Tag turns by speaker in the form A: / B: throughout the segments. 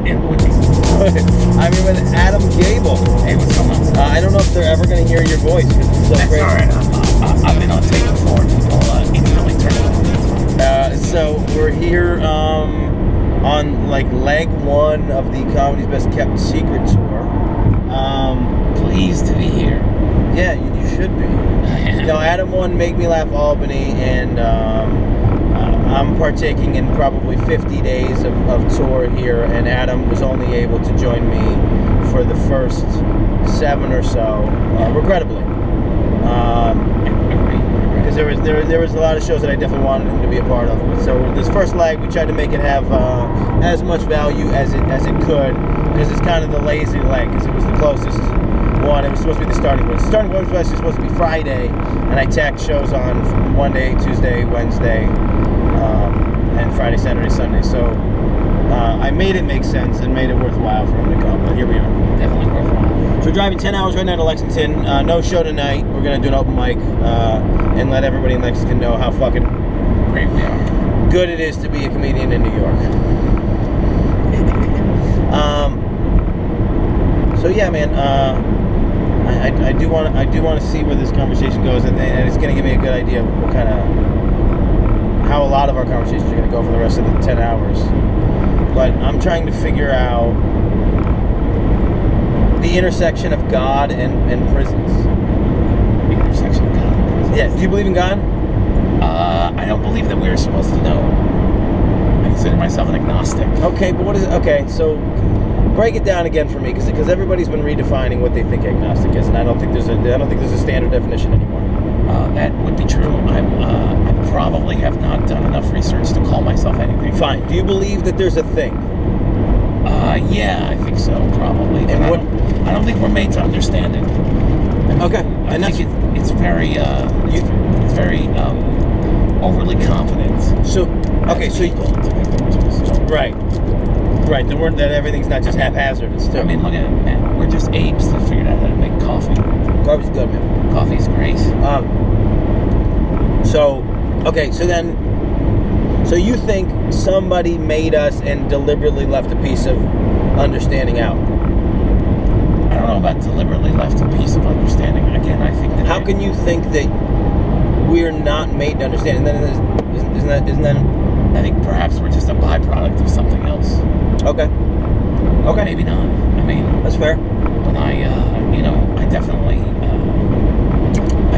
A: It would be.
B: I'm here with Adam Gabel.
A: Hey, what's going on?
B: I don't know if they're ever going to hear your voice because it's so
A: That's
B: crazy.
A: all right. I've been on tape before. People instantly turn it on.
B: So we're here on like leg one of the Comedy's Best Kept Secret tour.
A: Pleased to be here.
B: Yeah, you should be. Adam won Make Me Laugh Albany, and I'm partaking in probably 50 days of tour here, and Adam was only able to join me for the first 7 or so, regrettably. Because there was a lot of shows that I definitely wanted him to be a part of. So this first leg, we tried to make it have as much value as it could, because it's kind of the lazy leg, because it was the closest one. It was supposed to be the starting point. The starting point was actually supposed to be Friday, and I tacked shows on Monday, Tuesday, Wednesday, and Friday, Saturday, Sunday. So I made it make sense and made it worthwhile for him to come. But here we are.
A: Definitely worthwhile.
B: So we're driving 10 hours right now to Lexington. No show tonight. We're going to do an open mic and let everybody in Lexington know how fucking
A: Great we are.
B: good it is to be a comedian in New York. So yeah, man. I do want to see where this conversation goes, and it's going to give me a good idea of what kind of how a lot of our conversations are going to go for the rest of the 10 hours. But I'm trying to figure out the intersection of God and prisons.
A: The intersection of God and prisons.
B: Yeah. Do you believe in God?
A: I don't believe that we're supposed to know. I consider myself an agnostic.
B: Okay, but what is it? Okay, so break it down again for me, because everybody's been redefining what they think agnostic is, and I don't think there's a standard definition anymore.
A: That would be true. I probably have not done enough research to call myself anything.
B: Fine. Do you believe that there's a thing?
A: Yeah, I think so, probably.
B: And
A: but I don't think we're made to understand it.
B: Okay,
A: I think it's very overly confident.
B: So okay, so
A: people to think that we're supposed to know.
B: right, the word that everything's not just haphazardous.
A: I mean, look at it, man. We're just apes that figured out how to make coffee.
B: Coffee's good, man.
A: Coffee's great.
B: So you think somebody made us and deliberately left a piece of understanding out?
A: I don't know about deliberately left a piece of understanding. Again, I think that.
B: How can you think that we're not made to understand? And then isn't that?
A: I think perhaps we're just a byproduct of something else.
B: Okay.
A: Or maybe not. I mean,
B: that's fair.
A: When I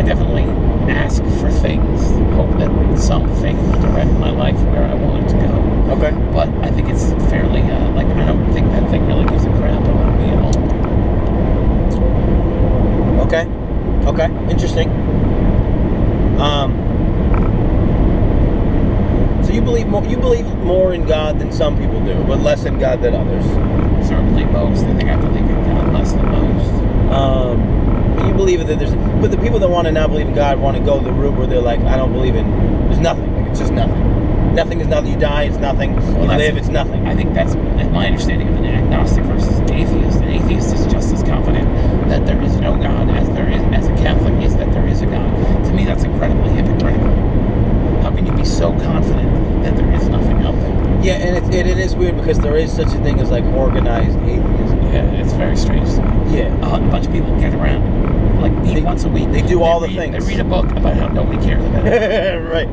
A: definitely ask for things, hope that something will direct my life where I want it to go.
B: Okay.
A: But I think it's fairly, I don't think that thing really gives a crap about me at all.
B: Okay. Interesting. So you believe more in God than some people do, but less in God than others.
A: Certainly most. I think I believe in God less than most.
B: You believe that but the people that want to not believe in God want to go the route where they're like, I don't believe there's nothing. Like, it's just nothing. Nothing is nothing. You die, it's nothing. You live, it's nothing.
A: I think that's my understanding of an agnostic versus an atheist. An atheist is just as confident that there is no God as there is, as a Catholic is that there is a God. To me, that's incredibly hypocritical. How can you be so confident that there is nothing out there?
B: Yeah, and it is weird because there is such a thing as like organized atheism.
A: Yeah, it's very strange.
B: Yeah.
A: A bunch of people get around, meet once a week.
B: They do all the things.
A: They read a book about how nobody cares about it.
B: Right.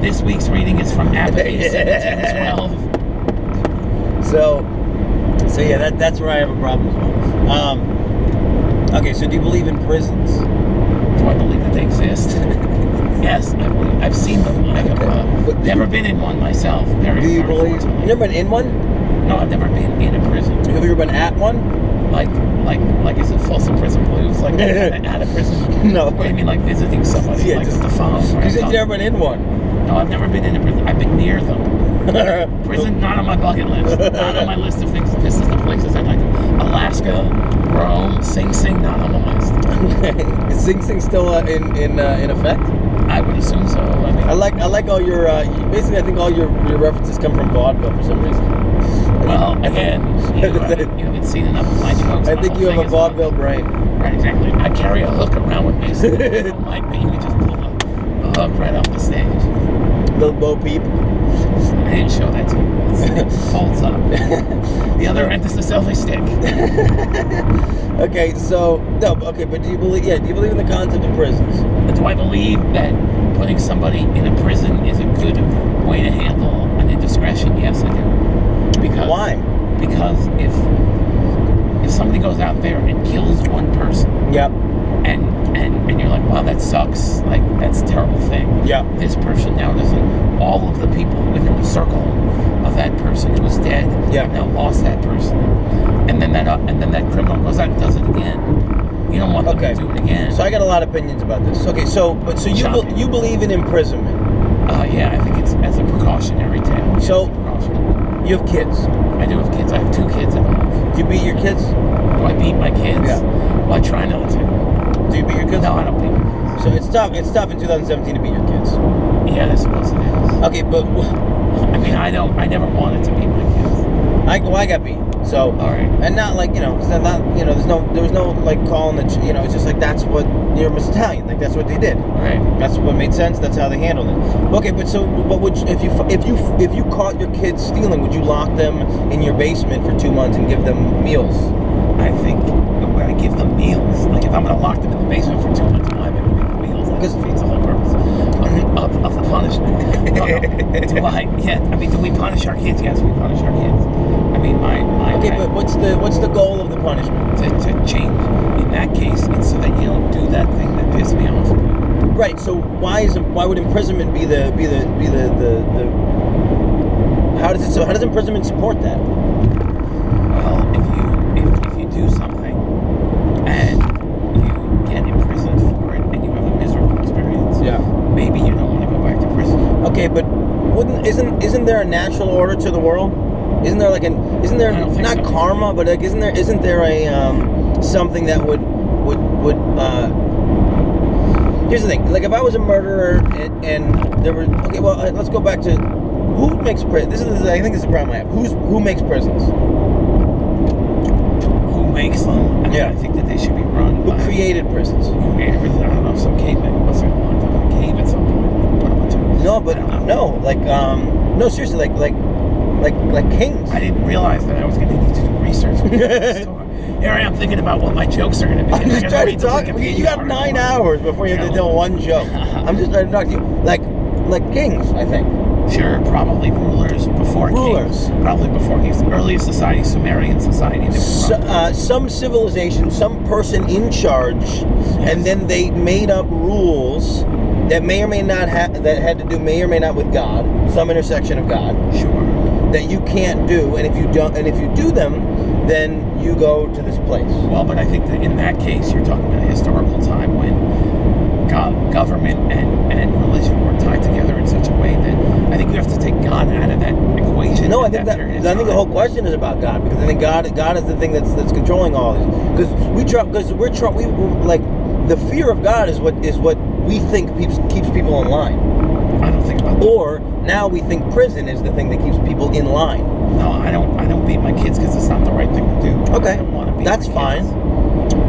A: This week's reading is from Apathy 1712.
B: So yeah, that's where I have a problem as well. Okay, so do you believe in prisons?
A: Do I believe that they exist? Yes, I believe. I've seen them. I have never been in one myself.
B: Do you believe? You've never been in one?
A: No, I've never been in a prison.
B: Have you ever been at one?
A: Like is it Folsom Prison Blues? Like at a prison?
B: No.
A: What do you mean, like visiting somebody?
B: Yeah,
A: like
B: just
A: the phone?
B: You said you've never been in one.
A: No, I've never been in a prison. I've been near them. Prison, not on my bucket list. Not on my list of things. This is the places I'd like to. Alaska, Rome, Sing Sing, not on the list.
B: Okay. Is Sing Sing still in effect?
A: I would assume so. I mean,
B: I like all your basically I think all your references come from vaudeville for some reason.
A: Well, again, you haven't seen enough of my jokes.
B: I think you have a vaudeville brain.
A: Right, exactly. I carry a hook around with me, so like you could just pull a hook right off the stage.
B: Little Bo Peep.
A: I didn't show that to you. and it folds up. The other end is the selfie stick.
B: Okay, so but do you believe? Yeah, do you believe in the concept of prisons?
A: Do I believe that putting somebody in a prison is a good way to handle an indiscretion? Yes, I do. Because
B: why?
A: Because if somebody goes out there and kills one person,
B: yep,
A: and you're like, wow, that sucks. Like, that's a terrible thing.
B: Yeah.
A: This person now doesn't. All of the people within the circle of that person who's dead have now lost that person, and then that criminal goes out and does it again. You don't want them to do it again.
B: So I got a lot of opinions about this. Okay, so you believe in imprisonment?
A: Yeah, I think it's as a precautionary tale.
B: So you have kids.
A: I do have kids. I have 2 kids at home.
B: Do you beat your kids?
A: Do I beat my kids?
B: Yeah.
A: Well, I try not to.
B: Do you beat your kids?
A: No, I don't beat my kids.
B: So it's tough. It's tough in 2017 to beat your kids.
A: Yeah, I suppose it is.
B: Okay, but
A: I mean, I never wanted to beat my kids.
B: I got beat. So
A: all right,
B: and not like it's not there was no like calling the it's just like that's what you're Italian, like that's what they did.
A: Right.
B: That's what made sense. That's how they handled it. Okay, but would you, if you caught your kids stealing, would you lock them in your basement for 2 months and give them meals?
A: I think when I give them meals, like if I'm going to lock them in the basement for 2 months, why am I going to give them meals? That defeats the whole purpose of the punishment. Do we punish our kids? Yes, we punish our kids. I mean,
B: but what's the goal of the punishment?
A: To change. In that case, it's so that you don't do that thing that pissed me off.
B: Right. So why would imprisonment be the how does imprisonment support that?
A: Well, if you do something and you get imprisoned for it and you have a miserable experience, maybe you don't want to go back to prison.
B: Okay, but isn't there a natural order to the world? Isn't there not
A: so.
B: karma, but like isn't there a something that would here's the thing, like if I was a murderer and there were let's go back to who makes prison. I think this is the problem I have. Who makes prisons?
A: Who makes them? I think that they should be run.
B: Who created prisons?
A: Who created prisons? I don't know. Some caveman must have locked up in a cave at some point. Put a bunch of
B: no, seriously, like kings.
A: I didn't realize that I was going to need to do research. Here I am thinking about what my jokes are going to be.
B: I'm just trying to talk. You got 9 hours before you have to tell one joke. I'm just trying to talk to you like kings, I think.
A: Sure, probably rulers before kings. Probably before kings. Earliest society, Sumerian society.
B: Some civilization, some person in charge, and then they made up rules that may or may not had to do with God, some intersection of God.
A: Sure.
B: That you can't do, and if you do them, then you go to this place.
A: Well, but I think that in that case, you're talking about a historical time when government and religion were tied together in such a way that I think you have to take God out of that equation.
B: No, I think the whole question is about God, because I think God is the thing that's controlling all this. Because the fear of God is what we think keeps people in line.
A: I don't think about that.
B: Or now we think prison is the thing that keeps people in line.
A: No, I don't beat my kids because it's not the right thing to do.
B: Okay,
A: I don't want to beat
B: that's
A: my
B: fine.
A: kids.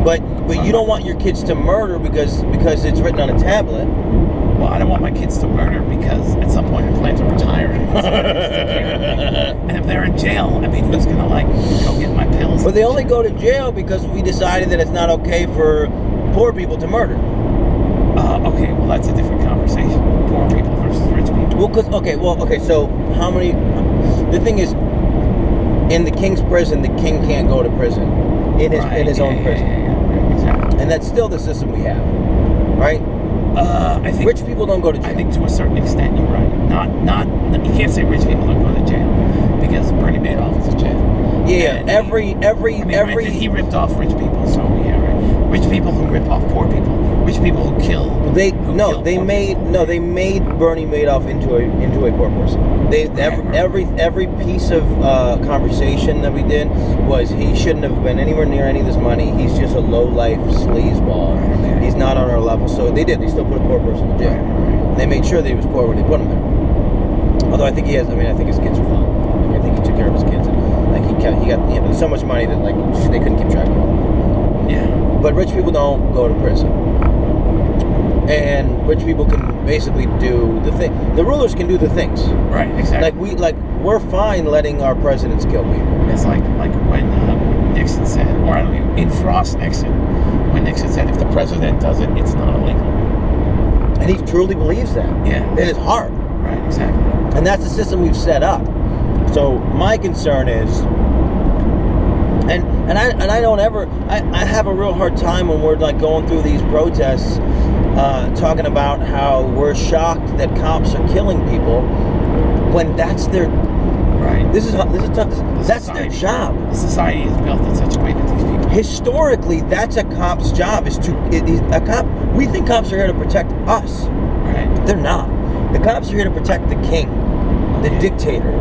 B: But you don't want your kids to murder because it's written on a tablet.
A: Well, I don't want my kids to murder because at some point I plan to retire. And if they're in jail, I mean, who's gonna go get my pills?
B: But they only go to jail because we decided that it's not okay for poor people to murder.
A: Okay, well that's a different conversation. Poor people versus rich people.
B: So how many? The thing is, in the king's prison, the king can't go to prison in his own prison.
A: Yeah, exactly.
B: And that's still the system we have, right?
A: I think
B: rich people don't go to jail.
A: I think to a certain extent you're right. Not you can't say rich people don't go to jail because Bernie Madoff is in jail.
B: Yeah,
A: and
B: every
A: he ripped off rich people, so yeah, right. Rich people who rip off poor people, rich people who kill. They
B: made Bernie Madoff into a poor person. Every piece of conversation that we did was he shouldn't have been anywhere near any of this money. He's just a low life sleazeball. He's not on our level. So they still put a poor person in jail. And they made sure that he was poor when they put him there. Although I think his kids are fine. I think he took care of his kids. And, he got so much money that they couldn't keep track of it.
A: Yeah.
B: But rich people don't go to prison. And rich people can basically do the thing. The rulers can do the things.
A: Right, exactly.
B: we're fine letting our presidents kill people.
A: It's like when Nixon said, or I don't even, in Frost Nixon, when Nixon said, if the president does it, it's not illegal.
B: And he truly believes that.
A: Yeah.
B: In his heart.
A: Right, exactly.
B: And that's the system we've set up. So my concern is, and I don't ever, I have a real hard time when we're like going through these protests, talking about how we're shocked that cops are killing people, when that's their,
A: right.
B: This is tough. That's their job.
A: The society is built in such a way that these people.
B: Historically, that's a cop's job. A cop. We think cops are here to protect us.
A: Right.
B: They're not. The cops are here to protect the king, the dictator.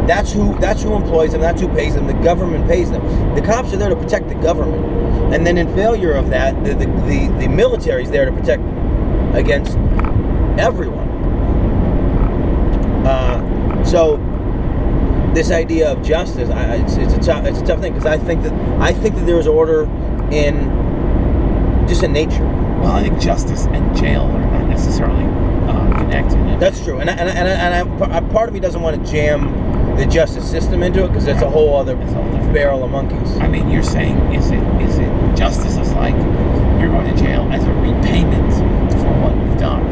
B: That's who employs them. That's who pays them. The government pays them. The cops are there to protect the government. And then in failure of that, the military is there to protect against everyone. So this idea of justice, it's a tough thing, because I think that there is order in just in nature.
A: Well, I think justice and jail are not necessarily connected.
B: That's true, and part of me doesn't want to jam the justice system into it, because it's a whole other barrel of monkeys.
A: I mean, you're saying is it justice is like you're going to jail as a repayment for what you've done.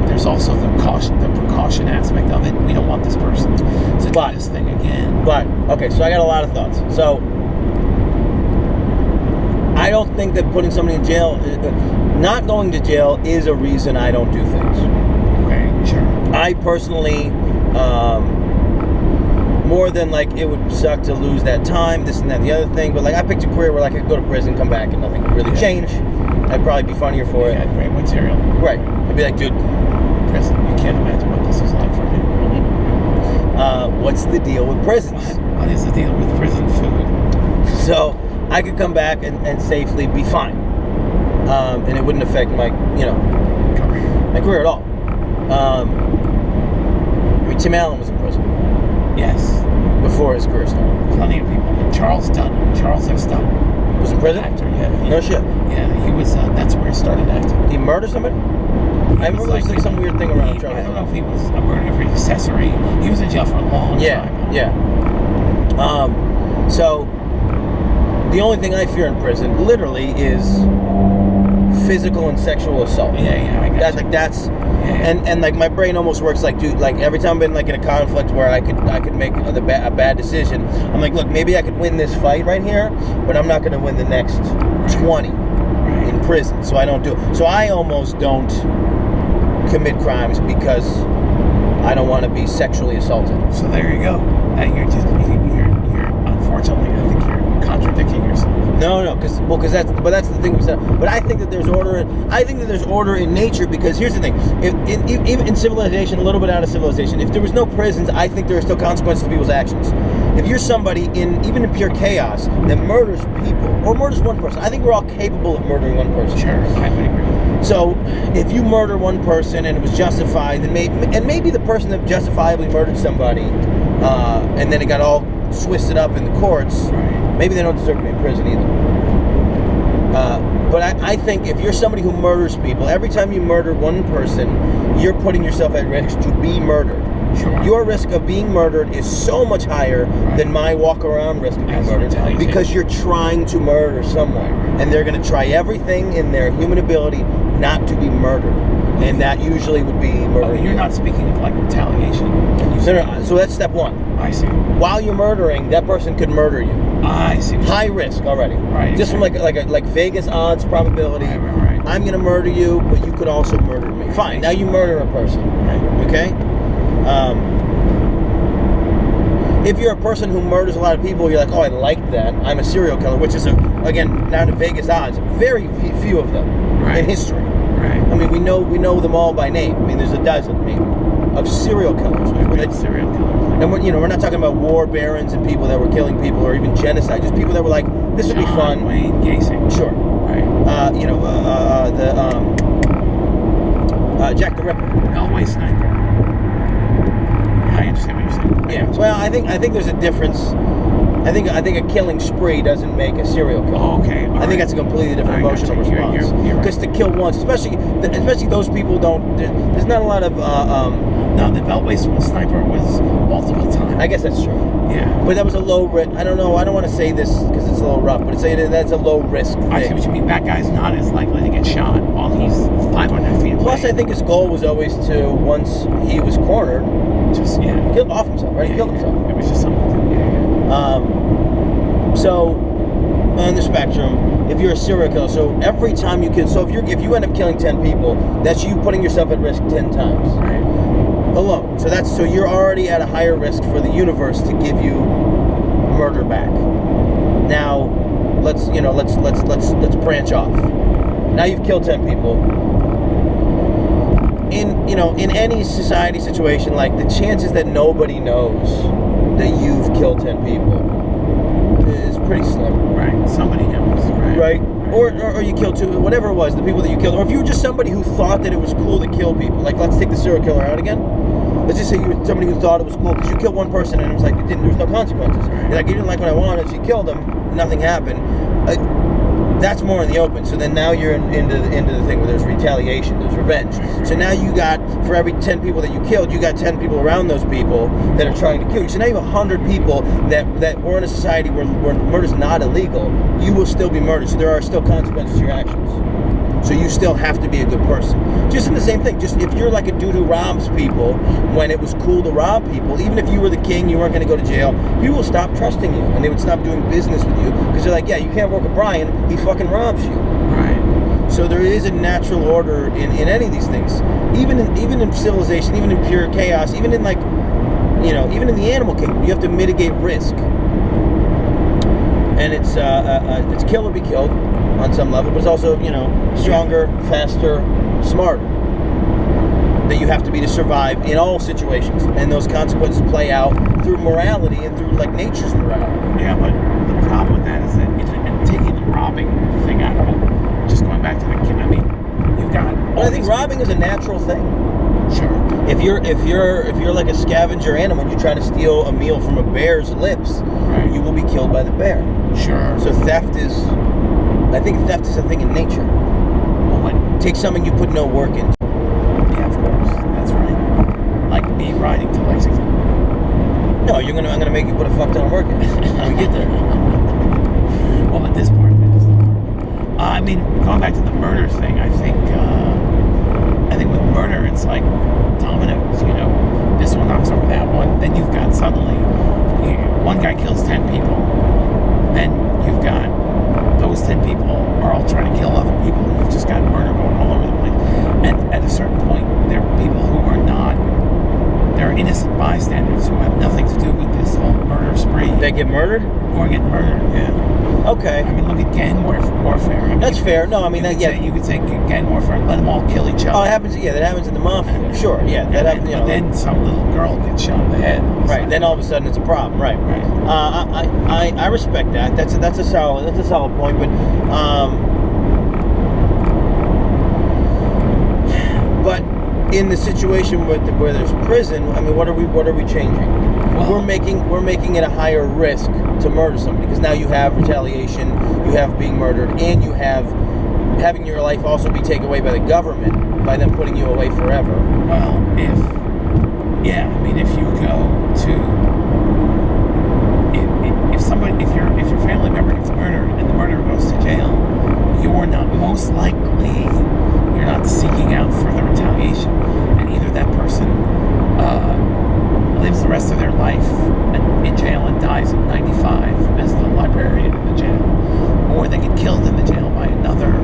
A: There's also the precaution aspect of it. We don't want this person to do this thing again.
B: But okay, so I got a lot of thoughts. So I don't think that putting somebody in jail, not going to jail, is a reason I don't do things.
A: Okay, sure.
B: I personally, more than like it would suck to lose that time, this and that, and the other thing, but like I picked a career where like I could go to prison, come back, and nothing would really change. I'd probably be funnier for it.
A: Had great material.
B: Right. I'd be like, dude,
A: prison. You can't imagine what this is like for me.
B: what's the deal with prisons?
A: What is the deal with prison food?
B: So I could come back and safely be fine, and it wouldn't affect my career at all. I mean, Tim Allen was in prison.
A: Yes.
B: Before his career started.
A: Plenty of people. Charles S. Dunn
B: Was in prison?
A: Actor, yeah.
B: No shit.
A: Yeah, he was. That's where he started acting.
B: He murdered somebody? I remember there was like some weird thing around Charles.
A: I don't know if he was a murder for accessory. He was in jail for a long time.
B: Yeah. So the only thing I fear in prison, literally, is physical and sexual assault.
A: Yeah, I got
B: like that's. And like my brain almost works like, dude, like every time I've been like in a conflict where I could make a bad decision, I'm like, look, maybe I could win this fight right here, but I'm not going to win the next 20 in prison, so I don't do it. So I almost don't commit crimes because I don't want to be sexually assaulted.
A: So there you go. Now you're unfortunately, I think you're contradicting yourself.
B: No, because that's the thing we said. But I think that there's order. I think that there's order in nature, because here's the thing: even in civilization, a little bit out of civilization, if there was no prisons, I think there are still consequences to people's actions. If you're somebody even in pure chaos that murders people or murders one person, I think we're all capable of murdering one person.
A: Sure, I would agree.
B: So if you murder one person and it was justified, then maybe the person that justifiably murdered somebody, and then it got all twisted up in the courts.
A: Right.
B: Maybe they don't deserve to be in prison either. But I think if you're somebody who murders people, every time you murder one person, you're putting yourself at risk to be murdered.
A: Sure.
B: Your risk of being murdered is so much higher than my walk-around risk of being murdered, because you're trying to murder someone, and they're going to try everything in their human ability not to be murdered, and that usually would be murder.
A: You're not speaking of like retaliation.
B: No. So that's step one.
A: I see.
B: While you're murdering, that person could murder you.
A: I see.
B: High risk already.
A: Right.
B: Just from like Vegas odds probability.
A: Right.
B: I'm gonna murder you, but you could also murder me. Fine. Now you murder a person.
A: Right.
B: Okay. If you're a person who murders a lot of people, you're like, oh, I like that. I'm a serial killer, which is again down to Vegas odds. Very few of them in history.
A: Right.
B: I mean, we know them all by name. I mean, there's a dozen maybe of serial killers.
A: Serial killers.
B: And we're not talking about war barons and people that were killing people, or even genocide. Just people that were like, this would be fun.
A: Wayne Gacy.
B: Sure.
A: Right.
B: Jack the Ripper.
A: Elway Sniper. I understand what you're saying.
B: Yeah. Well, I think there's a difference I think a killing spree doesn't make a serial killer.
A: Oh, okay.
B: I think that's a completely different emotional response. Because to kill once, especially those people don't. There's not a lot of.
A: No, the belt-based sniper was multiple times.
B: I guess that's true.
A: Yeah.
B: But that was a low risk. I don't know. I don't want to say this because it's a little rough, but that's a low risk thing.
A: I see what you mean. That guy's not as likely to get shot while he's 500 feet away.
B: Plus, I think his goal was always to, once he was cornered,
A: just
B: kill off himself. Right? He killed himself.
A: It was just something to do.
B: So on the spectrum, if you're a serial killer, so every time you kill, so if you end up killing 10 people, that's you putting yourself at risk 10 times.
A: Right.
B: Alone. So you're already at a higher risk for the universe to give you murder back. Now, let's branch off. Now you've killed 10 people. In any society situation, like, the chances that nobody knows that you've killed 10 people is pretty slim.
A: Right. Somebody knows.
B: Right. Or you killed 2, whatever it was, the people that you killed. Or if you were just somebody who thought that it was cool to kill people. Like, let's take the serial killer out again. Let's just say you were somebody who thought it was cool because you killed one person and it was like there was no consequences. You're like, you didn't like what I wanted, so you killed them, nothing happened. That's more in the open. So then now you're into the thing where there's retaliation, there's revenge. So now you got, for every 10 people that you killed, you got 10 people around those people that are trying to kill you. So now you have 100 people that were in a society where murder's not illegal. You will still be murdered. So there are still consequences to your actions. So you still have to be a good person. Just in the same thing. Just if you're like a dude who robs people when it was cool to rob people, even if you were the king, you weren't going to go to jail, people will stop trusting you and they would stop doing business with you because they're like, yeah, you can't work with Brian. He fucking robs you.
A: Right.
B: So there is a natural order in any of these things. Even in civilization, even in pure chaos, even in even in the animal kingdom, you have to mitigate risk. And it's kill or be killed on some level, but it's also, stronger, faster, smarter. That you have to be to survive in all situations. And those consequences play out through morality and through, like, nature's morality.
A: Yeah, but the problem with that is that and taking the robbing thing out of it, just going back to the kid, I mean, you've got all
B: I think robbing is a natural thing.
A: Sure.
B: If you're like a scavenger animal and you try to steal a meal from a bear's lips,
A: right,
B: you will be killed by the bear.
A: Sure.
B: So I think theft is a thing in nature.
A: Well,
B: take something you put no work into.
A: Yeah, of course. That's right. Like me riding to Lexington.
B: No, I'm gonna make you put a fuck ton of work in when we get there.
A: Well, at this part of it is I mean, going back to the murder thing, I think with murder, it's like dominoes, This one knocks over that one. Then you've got suddenly, one guy kills 10 people. Then you've got those 10 people are all trying to kill other people. You've just got murder going all over the place. And at a certain point, there are people who are not, they're innocent bystanders who have nothing to do with this whole murder spree.
B: They get murdered?
A: Or get murdered, yeah.
B: Okay.
A: I mean, look at gang warfare. I mean,
B: that's fair. No, I mean,
A: you could say gang warfare and let them all kill each other.
B: Oh, it happens. Yeah, that happens in the mafia. Sure. Yeah, that happens.
A: But then some little girl gets shot in the head.
B: Right. Then all of a sudden it's a problem. Right. I respect that. That's a solid point. But in the situation where there's prison, I mean, what are we changing? Well, we're making it a higher risk to murder somebody because now you have retaliation, you have being murdered, and you have having your life also be taken away by the government by them putting you away forever.
A: Well, if you go to if your family member gets murdered and the murderer goes to jail, you're not seeking out further retaliation, and either that person lives the rest of their life in jail and dies at 95 as the librarian in the jail, or they get killed in the jail by another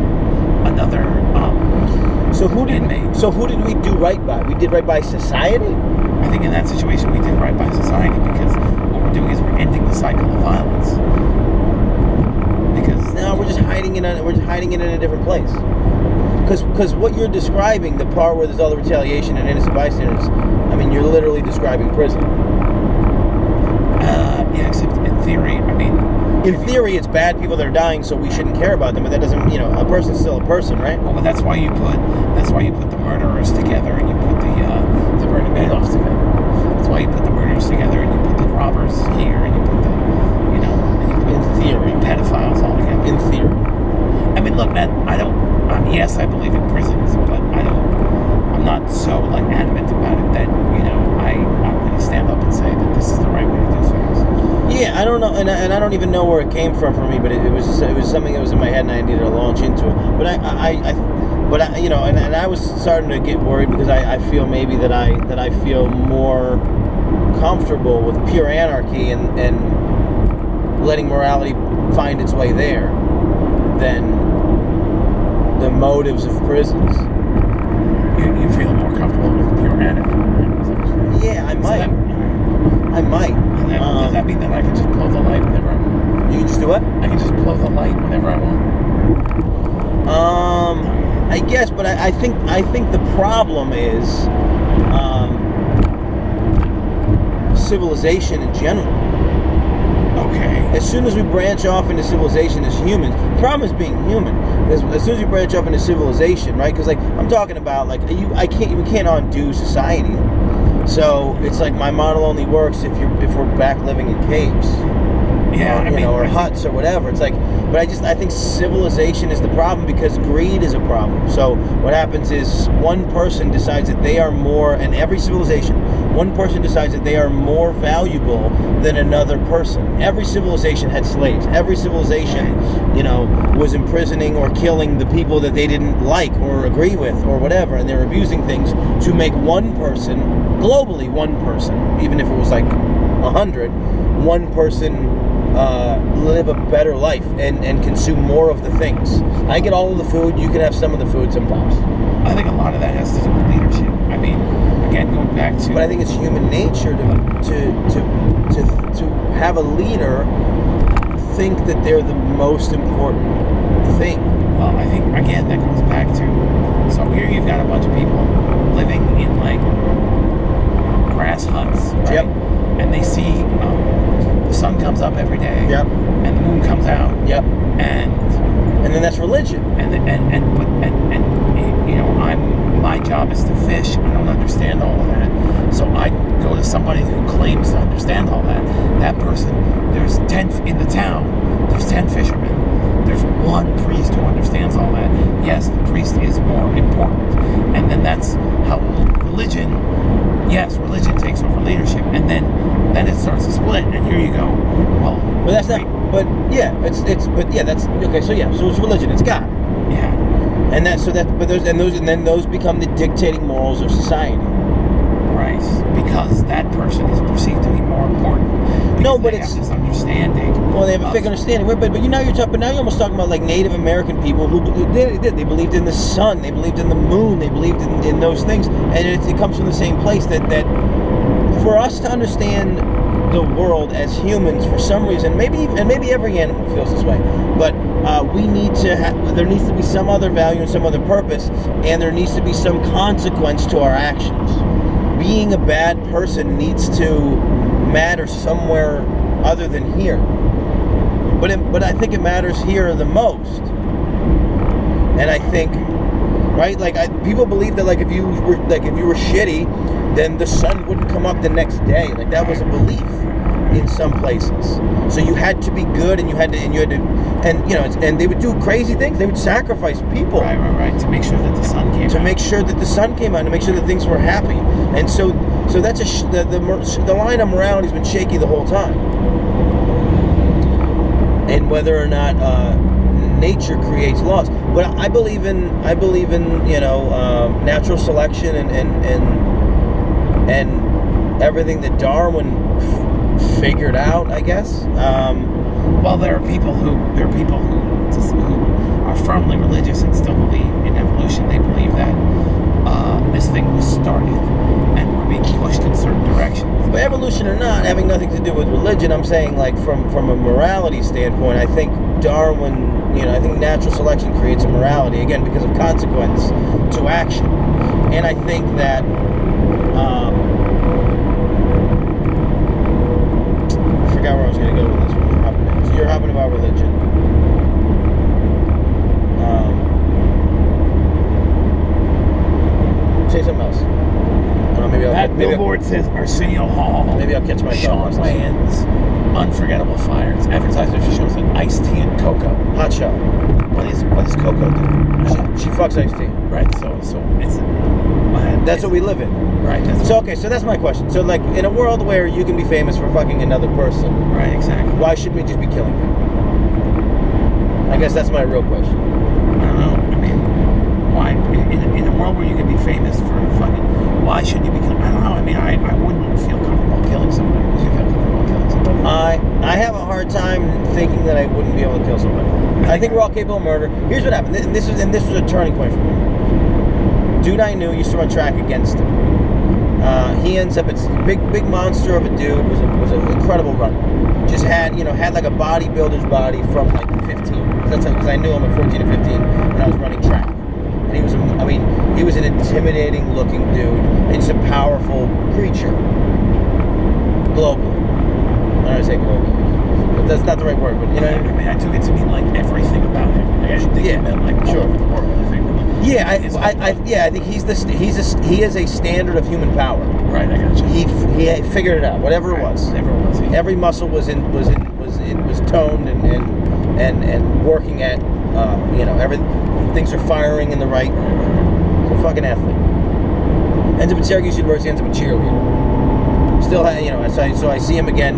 A: inmate.
B: So who did we do right by? We did right by society?
A: I think in that situation we did right by society because what we're doing is we're ending the cycle of violence. Because
B: now we're just hiding it in a different place. Because what you're describing, the part where there's all the retaliation and innocent bystanders, I mean, you're literally describing prison.
A: Yeah, except in theory, I mean...
B: In theory, it's bad people that are dying, so we shouldn't care about them, but that doesn't, a person's still a person, right?
A: Well, but that's why you put the murderers together and you put the Bernie Madoffs together. That's why you put the murderers together and you put the robbers here and you put the,
B: Yeah, I don't know, and I don't even know where it came from for me, but it was something that was in my head, and I needed to launch into it. But I you know, and I was starting to get worried because I feel maybe that I feel more comfortable with pure anarchy and letting morality find its way there than the motives of prisons.
A: You feel more comfortable with pure anarchy?
B: Yeah, I might. I might.
A: Does that mean that I can just blow the light whenever I want?
B: You can just do what?
A: I can just blow the light whenever I want.
B: I guess, but I think the problem is civilization in general.
A: Okay.
B: As soon as we branch off into civilization as humans, the problem is being human. As soon as you branch off into civilization, right? Because like I'm talking about, like we can't undo society. So it's like my model only works if we're back living in caves.
A: Yeah,
B: or huts or whatever. It's like, but I think civilization is the problem because greed is a problem. So what happens is one person decides that they are more, and every civilization, one person decides that they are more valuable than another person. Every civilization had slaves. Every civilization, was imprisoning or killing the people that they didn't like or agree with or whatever, and they're abusing things to make one person, globally one person, even if it was like 100, one person live a better life and consume more of the things. I get all of the food, you can have some of the food sometimes.
A: I think a lot of that has to do with leadership. I mean, again, going back to...
B: But I think it's human nature to have a leader think that they're the most important thing.
A: Well, I think, again, that goes back to... So here you've got a bunch of people living in, like, grass huts, right?
B: Yep.
A: And they see... the sun comes up every day.
B: Yep.
A: And the moon comes out.
B: Yep.
A: And
B: then that's religion.
A: My job is to fish. I don't understand all of that. So I go to somebody who claims to understand all that. That person, there's 10 in the town. There's 10 fishermen. There's one priest who understands all that. Yes, the priest is more important. And then that's how religion takes over leadership, and then it starts to split, and here you go. Well,
B: but that's not. But yeah, that's okay. So yeah, so it's religion. It's God.
A: Yeah.
B: And then those become the dictating morals of society.
A: Right. Because that person is perceived to be more important.
B: No, but
A: it's this understanding.
B: Well, they have a fake understanding. But now you're almost talking about like Native American people who they believed in the sun, they believed in the moon, they believed in those things, and it comes from the same place that for us to understand the world as humans, for some reason, maybe every animal feels this way, but we need to there needs to be some other value and some other purpose, and there needs to be some consequence to our actions. Being a bad person needs to matter somewhere other than here, but I think it matters here the most. And I think, right, like people believe that like if you were shitty, then the sun wouldn't come up the next day. Like that was a belief in some places. So you had to be good, and and they would do crazy things. They would sacrifice people,
A: right, to make sure that the sun came out.
B: To make sure that the sun came out, to make sure that things were happy. And so that's the line of morality has been shaky the whole time. And whether or not nature creates laws, but I believe in natural selection and everything that Darwin figured out, I guess.
A: Well, there are people who are firmly religious and still believe in evolution. They believe that this thing was started and we're being pushed in certain directions.
B: But evolution or not, having nothing to do with religion, I'm saying like from a morality standpoint, I think Darwin, I think natural selection creates a morality, again, because of consequence to action. And I think that I forgot where I was going to go with this. So you're hopping about religion. Say something else.
A: That billboard says Arsenio Hall.
B: Maybe I'll catch my
A: Sean
B: thought.
A: Wayans, Unforgettable Fires. Advertiser for shows like iced tea and cocoa.
B: Hot shot.
A: What does cocoa do?
B: She fucks iced tea.
A: Right. So it's
B: That's what we live in.
A: Right.
B: So that's my question. So like in a world where you can be famous for fucking another person,
A: right, exactly.
B: Why shouldn't we just be killing people? I guess that's my real question.
A: I don't know. I mean, why in a world where you can be famous for fucking, why shouldn't you be killing? I don't know. I mean, I wouldn't feel comfortable killing somebody. Would you feel comfortable killing somebody?
B: I have a hard time thinking that I wouldn't be able to kill somebody. I think we're all capable of murder. Here's what happened, and this was a turning point for me. Dude I knew used to run track against him. He ends up, it's big monster of a dude, was an incredible runner. Just had like a bodybuilder's body from like 15. Because I knew him at 14 and 15 when I was running track. And he was an intimidating looking dude and just a powerful creature. Globally. I don't say globally. But that's not the right word, but you know what I mean?
A: I mean, I took it to mean like everything about him. Like, I should think it meant like all over the world, I think.
B: Yeah, I think he is a standard of human power.
A: Right, I got you.
B: He figured it out, whatever it was. Every muscle was toned and working at things are firing in the right. He's a fucking athlete. Ends up at Syracuse University, ends up a cheerleader. Still, so I see him again,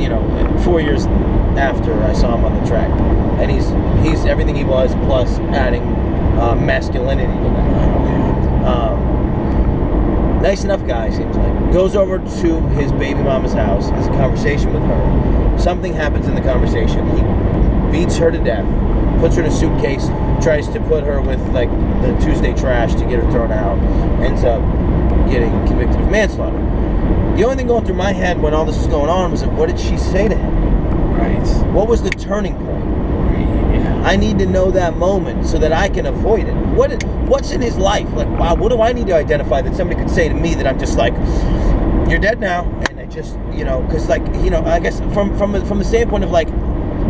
B: 4 years after I saw him on the track, and he's everything he was plus adding masculinity to that. Nice enough guy, seems like. Goes over to his baby mama's house, has a conversation with her. Something happens in the conversation. He beats her to death, puts her in a suitcase, tries to put her with like the Tuesday trash to get her thrown out, ends up getting convicted of manslaughter. The only thing going through my head when all this was going on was what did she say to him?
A: Right.
B: What was the turning point?
A: Yeah.
B: I need to know that moment so that I can avoid it. What's in his life? Like, wow, what do I need to identify that somebody could say to me that I'm just like, you're dead now? And I just, because like, I guess from the standpoint of like,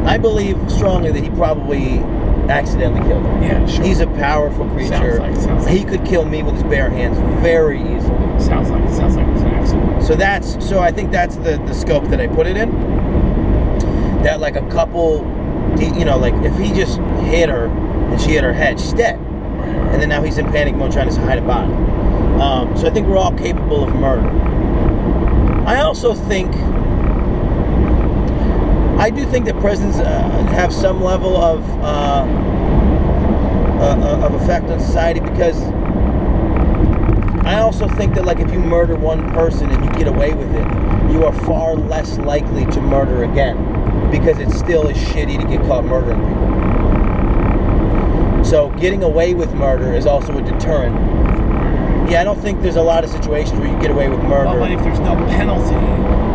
B: I believe strongly that he probably accidentally killed him.
A: Yeah, sure.
B: He's a powerful creature.
A: Sounds like.
B: He could kill me with his bare hands very easily.
A: Sounds like it was an accident.
B: So I think that's the scope that I put it in. That like a couple, like if he just hit her and she hit her head, she's dead. And then now he's in panic mode trying to hide a body. So I think we're all capable of murder. I do think that prisons have some level of effect on society, because I also think that like if you murder one person and you get away with it, you are far less likely to murder again, because it still is shitty to get caught murdering people. So getting away with murder is also a deterrent. Yeah, I don't think there's a lot of situations where you get away with murder.
A: Well, but if there's no penalty,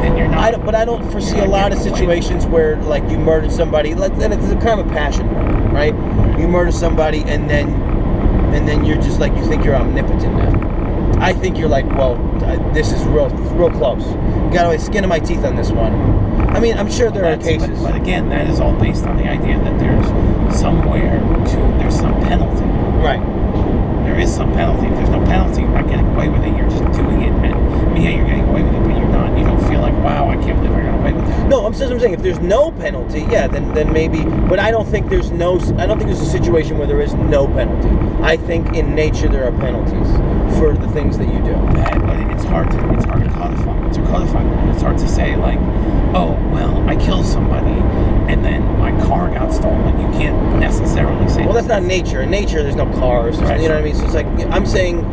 A: then you're not.
B: I don't foresee a lot of situations where like you murder somebody, then it's a crime of passion, right? You murder somebody and then you're just like, you think you're omnipotent now. I think you're like, well, this is real close. Got my skin of my teeth on this one. I mean, I'm sure there are cases.
A: But again, that is all based on the idea that there's some penalty.
B: Right.
A: There is some penalty. If there's no penalty, you're not getting away with it. You're just doing it. And you're getting away with it, but you're not. You don't feel like, wow, I can't believe I got away with that.
B: No, I'm saying if there's no penalty, yeah, then maybe. But I don't think there's a situation where there is no penalty. I think in nature there are penalties for the things that you do.
A: But it's hard to codify. It's hard to say like, oh, well, I killed somebody and then my car got stolen. You can't necessarily say.
B: Well, that's not nature. In nature, there's no cars. Right. You know what I mean? So it's like, I'm saying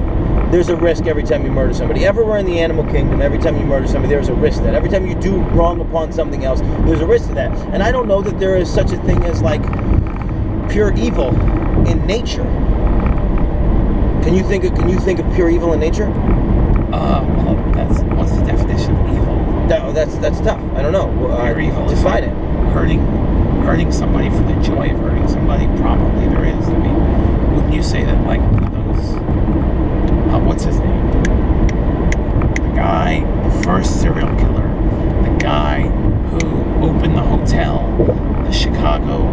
B: there's a risk every time you murder somebody. Everywhere in the animal kingdom, every time you murder somebody, there's a risk to that. Every time you do wrong upon something else, there's a risk to that. And I don't know that there is such a thing as like pure evil in nature. Can you think of pure evil in nature?
A: Well, what's the definition of evil?
B: That's tough. I don't know.
A: Pure evil.
B: Define it.
A: Hurting somebody for the joy of hurting somebody. Probably there is. I mean, wouldn't you say that like those? What's his name? The guy, the first serial killer, the guy who opened the hotel, the Chicago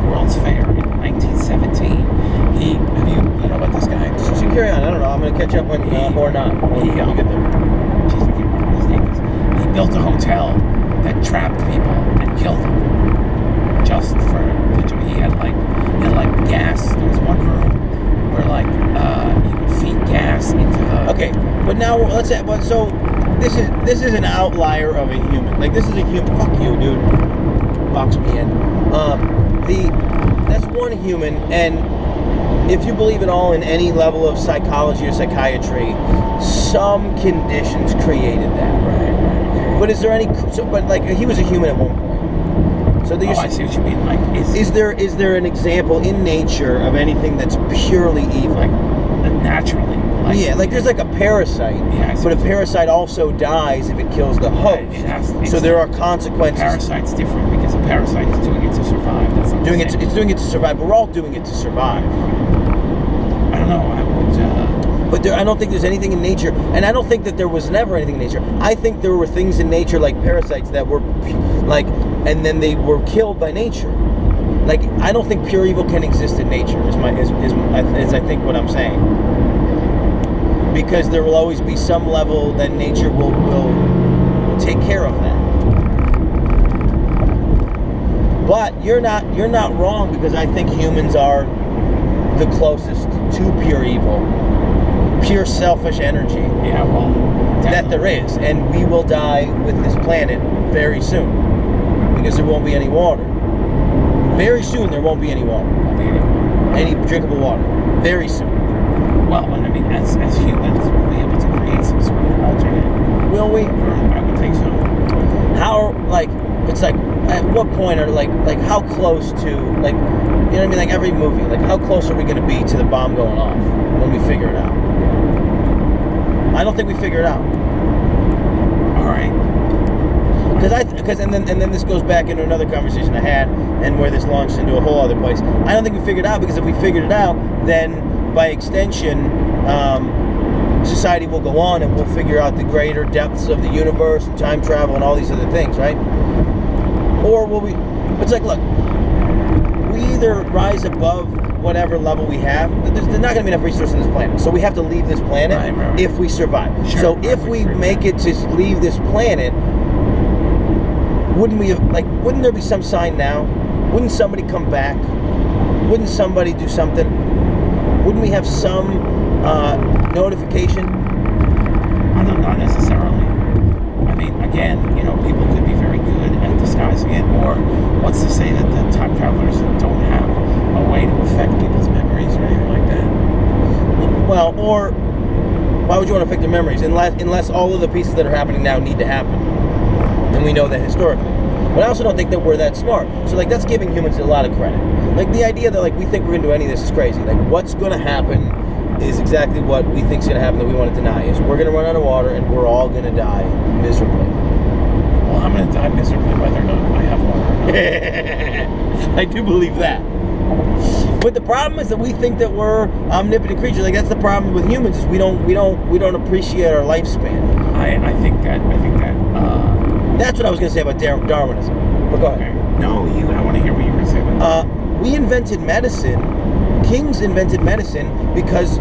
A: World's Fair in 1917. You know about this guy?
B: So carry on. I don't know. I'm going to catch up when or not. When we get there.
A: Jeez, I can't remember what his name is. He built a hotel that trapped people and killed them just for the joy. He had like gas. There was one room where like he would feed gas into the.
B: Okay, but now let's say, but so this is an outlier of a human. Like this is a human. Fuck you, dude. Box me in. That's one human, and if you believe at all in any level of psychology or psychiatry, some conditions created that. Right. But is there any? But like he was a human at one point. So
A: I see what you mean. Like,
B: is there an example in nature of anything that's purely evil?
A: Like naturally. Like,
B: yeah, like there's like a parasite.
A: Yeah,
B: but a parasite also dies if it kills the host. So there are consequences.
A: Parasite's different because a parasite is doing it to survive. That's not
B: it's doing it to survive. But we're all doing it to survive.
A: I don't know.
B: But I don't think there's anything in nature, and I don't think that there was never anything in nature. I think there were things in nature like parasites that were like, and then they were killed by nature. Like I don't think pure evil can exist in nature. Is I think what I'm saying. Because there will always be some level that nature will take care of that. But you're not wrong, because I think humans are the closest to pure evil. Pure selfish energy.
A: Yeah, well,
B: that there is, and we will die with this planet very soon because there won't be any water. Very soon there won't be any water. Any drinkable water. Very soon.
A: Well, but I mean, as humans, we'll be able to create some sort of alternate.
B: Will we?
A: I would think so.
B: How, like, it's like, at what point are, like how close to, like, you know what I mean? Like every movie, like how close are we going to be to the bomb going off when we figure it out? I don't think we figure it out.
A: All right.
B: And then this goes back into another conversation I had, and where this launched into a whole other place. I don't think we figured it out, because if we figured it out, then by extension, society will go on, and we'll figure out the greater depths of the universe and time travel and all these other things, right? Or will we? It's like, look, we either rise above whatever level we have. There's not going to be enough resources on this planet, so we have to leave this planet if we survive.
A: Sure,
B: so if we make it to leave this planet, wouldn't there be some sign now? Wouldn't somebody come back? Wouldn't somebody do something? Wouldn't we have some notification?
A: Not necessarily. I mean, again, people could be very good at disguising it, or what's to say that the time travelers don't have a way to affect people's memories or anything like that?
B: Well, or why would you want to affect their memories unless all of the pieces that are happening now need to happen? And we know that historically. But I also don't think that we're that smart. So, like, that's giving humans a lot of credit. Like, the idea that, like, we think we're going to do any of this is crazy. Like, what's going to happen is exactly what we think is going to happen that we want to deny. Is we're going to run out of water, and we're all going to die miserably.
A: Well, I'm going to die miserably whether or not I have water or not.
B: I do believe that. But the problem is that we think that we're omnipotent creatures. Like, that's the problem with humans, is we don't appreciate our lifespan.
A: I think that
B: that's what I was going to say about Darwinism. But go ahead.
A: No, I want to hear what you were going to say about that.
B: We invented medicine. Kings invented medicine because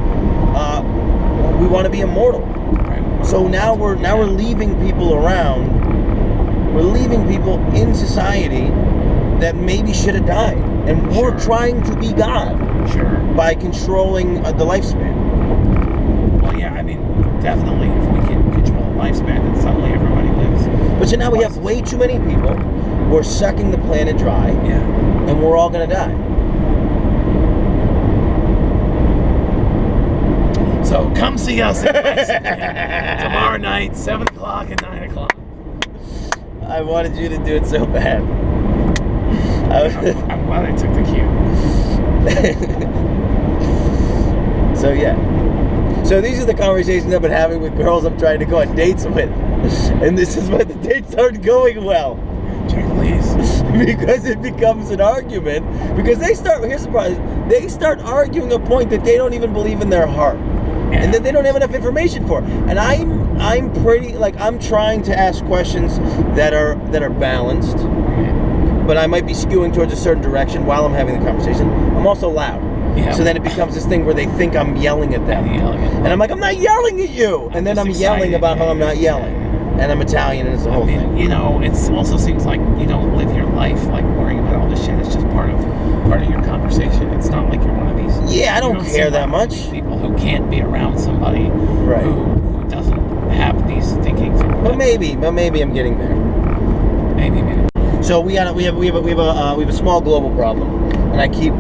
B: we want to be immortal.
A: Right.
B: So now we're leaving people around. We're leaving people in society that maybe should have died, and we're trying to be God.
A: Sure.
B: By controlling the lifespan.
A: Well, yeah, I mean, definitely, if we can control the lifespan, then suddenly everybody lives.
B: But so now we have way too many people. We're sucking the planet dry.
A: Yeah.
B: And we're all going to die.
A: So come see us in Lexington tomorrow night, 7 o'clock and 9 o'clock.
B: I wanted you to do it so bad.
A: I'm glad I took the cue.
B: So yeah. So these are the conversations I've been having with girls I'm trying to go on dates with. And this is why the dates aren't going well.
A: Jack, please.
B: Because it becomes an argument. Because here's the problem. They start arguing a point that they don't even believe in their heart. Yeah. And that they don't have enough information for. And I'm pretty, like, I'm trying to ask questions that are balanced. But I might be skewing towards a certain direction while I'm having the conversation. I'm also loud. Yeah. So then it becomes this thing where they think I'm yelling at them. And I'm like, I'm not yelling at you. And then I'm yelling about how I'm not yelling. And I'm Italian, and it's the whole thing.
A: It also seems like you don't live your life like worrying about all this shit. It's just part of your conversation. It's not like you're one of these.
B: Yeah, I don't care that much.
A: People who can't be around somebody who doesn't these thinkings.
B: But maybe I'm getting there.
A: Maybe.
B: So we have a small global problem, and I keep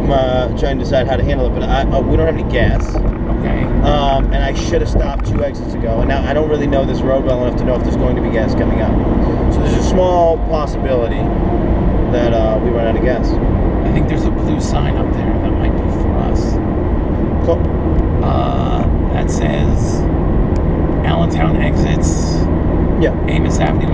B: trying to decide how to handle it. But we don't have any gas.
A: Okay.
B: And I should have stopped 2 exits ago. And now I don't really know this road well enough to know if there's going to be gas coming up. So there's a small possibility that we run out of gas.
A: I think there's a blue sign up there that might be for us.
B: Cool.
A: That says Allentown exits.
B: Yeah.
A: Amos Avenue,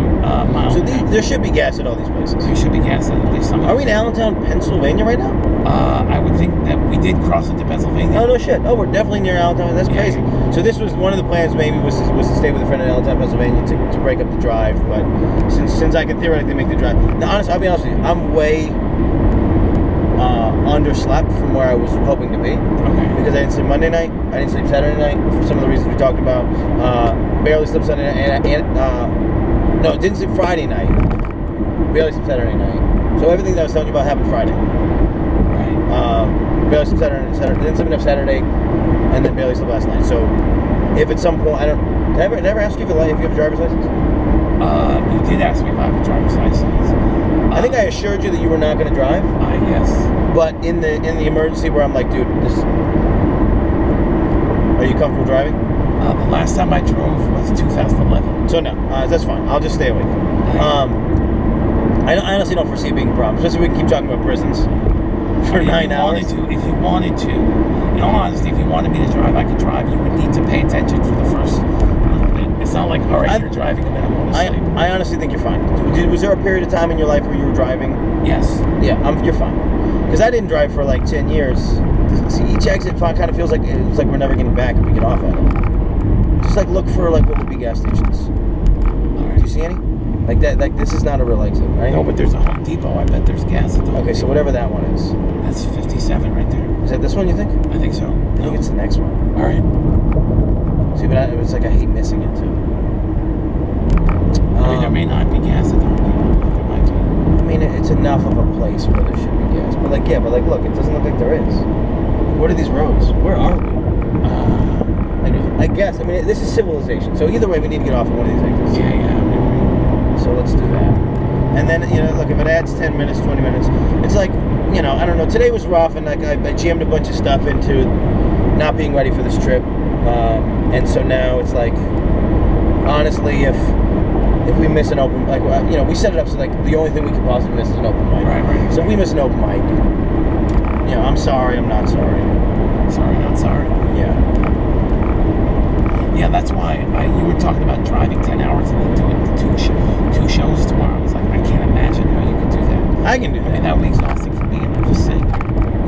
A: mile.
B: So there should be gas at all these places.
A: There should be gas at least some.
B: Are we in Allentown, Pennsylvania right now?
A: I would think that we did cross into Pennsylvania.
B: Oh, no shit. Oh, we're definitely near Allentown. That's crazy.
A: Yeah.
B: So this was one of the plans maybe was to stay with a friend in Allentown, Pennsylvania to break up the drive. But since I can theoretically make the drive. Now, honestly, I'll be honest with you. I'm way underslept from where I was hoping to be.
A: Okay.
B: Because I didn't sleep Monday night. I didn't sleep Saturday night for some of the reasons we talked about. Barely slept Sunday night. No, didn't sleep Friday night. Barely slept Saturday night. So everything that I was telling you about happened Friday.
A: Right.
B: Barely slept Saturday. Didn't sleep enough Saturday, and then barely slept last night. So if at some point, did I ever ask you if you have a driver's license?
A: You did ask me if I have a driver's license.
B: I think I assured you that you were not going to drive.
A: Yes.
B: But in the emergency where I'm like, dude, are you comfortable driving?
A: The last time I drove was 2011.
B: So no, that's fine. I'll just stay awake. I honestly don't foresee it being a problem, especially if we can keep talking about prisons for 9 hours.
A: If you wanted to, in all honesty, if you wanted me to drive, I could drive. You would need to pay attention for the first little bit. It's not like, all right, you're driving and then I'm going to sleep.
B: I honestly think you're fine. Was there a period of time in your life where you were driving?
A: Yes.
B: Yeah, you're fine. Because I didn't drive for like 10 years. See, each exit kind of feels like it's like we're never getting back if we get off at it. Just like look for like what would be gas stations.
A: All right.
B: Do you see any? Like that? Like this is not a real exit, right?
A: No, but there's a Home Depot. I bet there's gas at the Home
B: Okay, so whatever that one is.
A: That's 57 right there.
B: Is that this one? You think?
A: I think so.
B: I think it's the next one.
A: All right.
B: See, but it's like I hate missing it too.
A: I mean, there may not be gas at the Home Depot, but there might be.
B: I mean, it's enough of a place where there should be gas. But like, look, it doesn't look like there is. What are these roads? Where are we? I guess. I mean, this is civilization. So either way, we need to get off of one of these exits.
A: Yeah.
B: So let's do that. And then, look, if it adds 10 minutes, 20 minutes, it's like, I don't know. Today was rough, and like I jammed a bunch of stuff into not being ready for this trip. And so now it's like, honestly, if we miss an open, like, we set it up so like the only thing we could possibly miss is an open mic.
A: Right.
B: So if we miss an open mic, I'm sorry, I'm not sorry.
A: Sorry, not sorry.
B: Yeah.
A: Yeah, that's why you were talking about driving 10 hours and then doing two shows tomorrow. I was like, I can't imagine how you could do that.
B: I can do that.
A: I mean, that would be exhausting for me, and I'm just sitting there.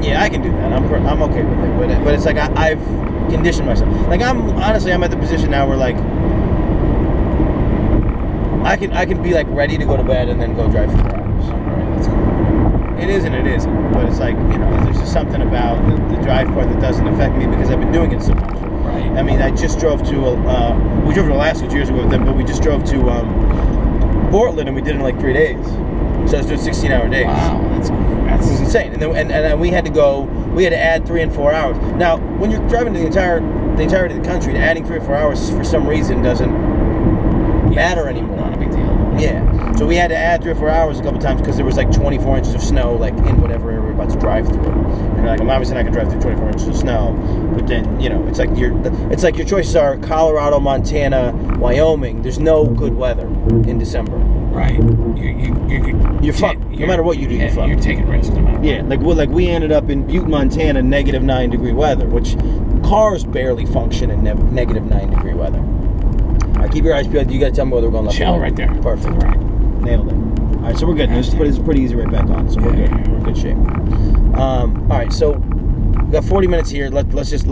B: Yeah, I can do that. I'm okay with it. But it's like I've conditioned myself. Like I'm at the position now where like I can be like ready to go to bed and then go drive for 4 hours.
A: All right, that's cool.
B: It is and it isn't. But it's like there's just something about the drive part that doesn't affect me because I've been doing it so much.
A: Right.
B: I mean, I just drove to we drove to Alaska 2 years ago with them, but we just drove to Portland and we did it in like 3 days. So I was doing 16-hour days.
A: Wow,
B: It was insane. And then and we had to add 3 and 4 hours. Now, when you're driving to the entirety of the country, adding 3 or 4 hours for some reason doesn't matter anymore.
A: Not a big deal.
B: Yeah. So we had to add 3 or 4 hours a couple times because there was like 24 inches of snow like in whatever area we're about to drive through. And like I'm obviously not gonna drive through 24 inches of snow, but then it's like your choices are Colorado, Montana, Wyoming. There's no good weather in December.
A: Right.
B: You're fucked. No matter what you do, you're fucked.
A: You're taking risks no matter what.
B: Yeah, like we ended up in Butte, Montana, negative 9 degree weather, which cars barely function in negative 9 degree weather. All right, keep your eyes peeled. You got to tell me whether we're going left.
A: Shell right there.
B: Perfect.
A: Right.
B: Nailed it. All right, so we're good. This is pretty easy right back on. So we're good. We're in good shape. All right, so we got 40 minutes here. Let's just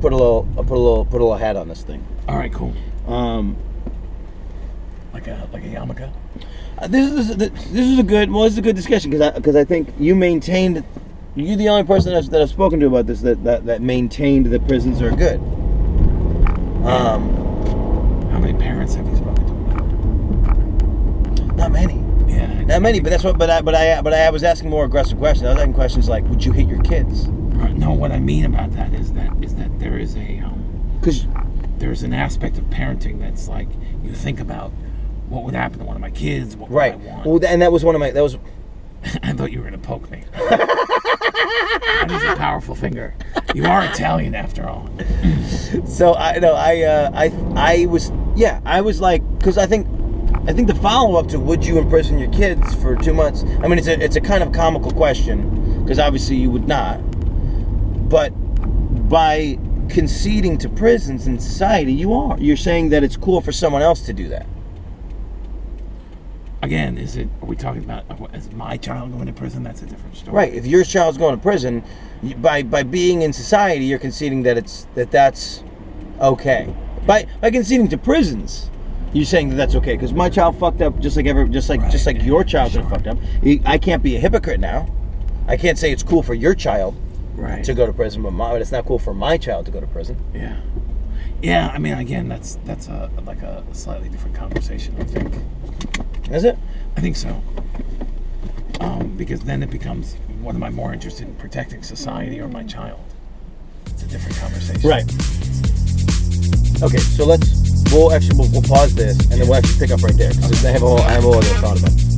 B: put a little hat on this thing.
A: All right, cool. Like a yarmulke.
B: This is a good discussion because I think you're the only person that I've spoken to about this that maintained that prisons are good.
A: How many parents have you spoken to about it?
B: Not many.
A: Yeah.
B: Not many, but that's what. But I was asking more aggressive questions. I was asking questions like, "Would you hit your kids?"
A: No, what I mean about that is that there is a
B: because
A: there's an aspect of parenting that's like you think about what would happen to one of my kids, what
B: Right.
A: would I want.
B: Well, and that was one of my. That was.
A: I thought you were going to poke me. That is a powerful finger. You are Italian after all.
B: So I was like, because I think the follow up to would you imprison your kids for 2 months? I mean, it's a kind of comical question because obviously you would not, but by conceding to prisons in society, you're saying that it's cool for someone else to do that.
A: Again, are we talking about, is my child going to prison? That's a different story.
B: Right. If your child's going to prison, by being in society, you're conceding that that's okay. By conceding to prisons, you're saying that that's okay because my child fucked up just like your child could have fucked up. I can't be a hypocrite now. I can't say it's cool for your child to go to prison, but it's not cool for my child to go to prison.
A: Yeah. Yeah. I mean, again, that's a slightly different conversation, I think.
B: Is it?
A: I think so. Because then it becomes, what am I more interested in, protecting society or my child? It's a different conversation.
B: Right. Okay, so we'll pause this and then we'll actually pick up right there because I have a whole other thought about it.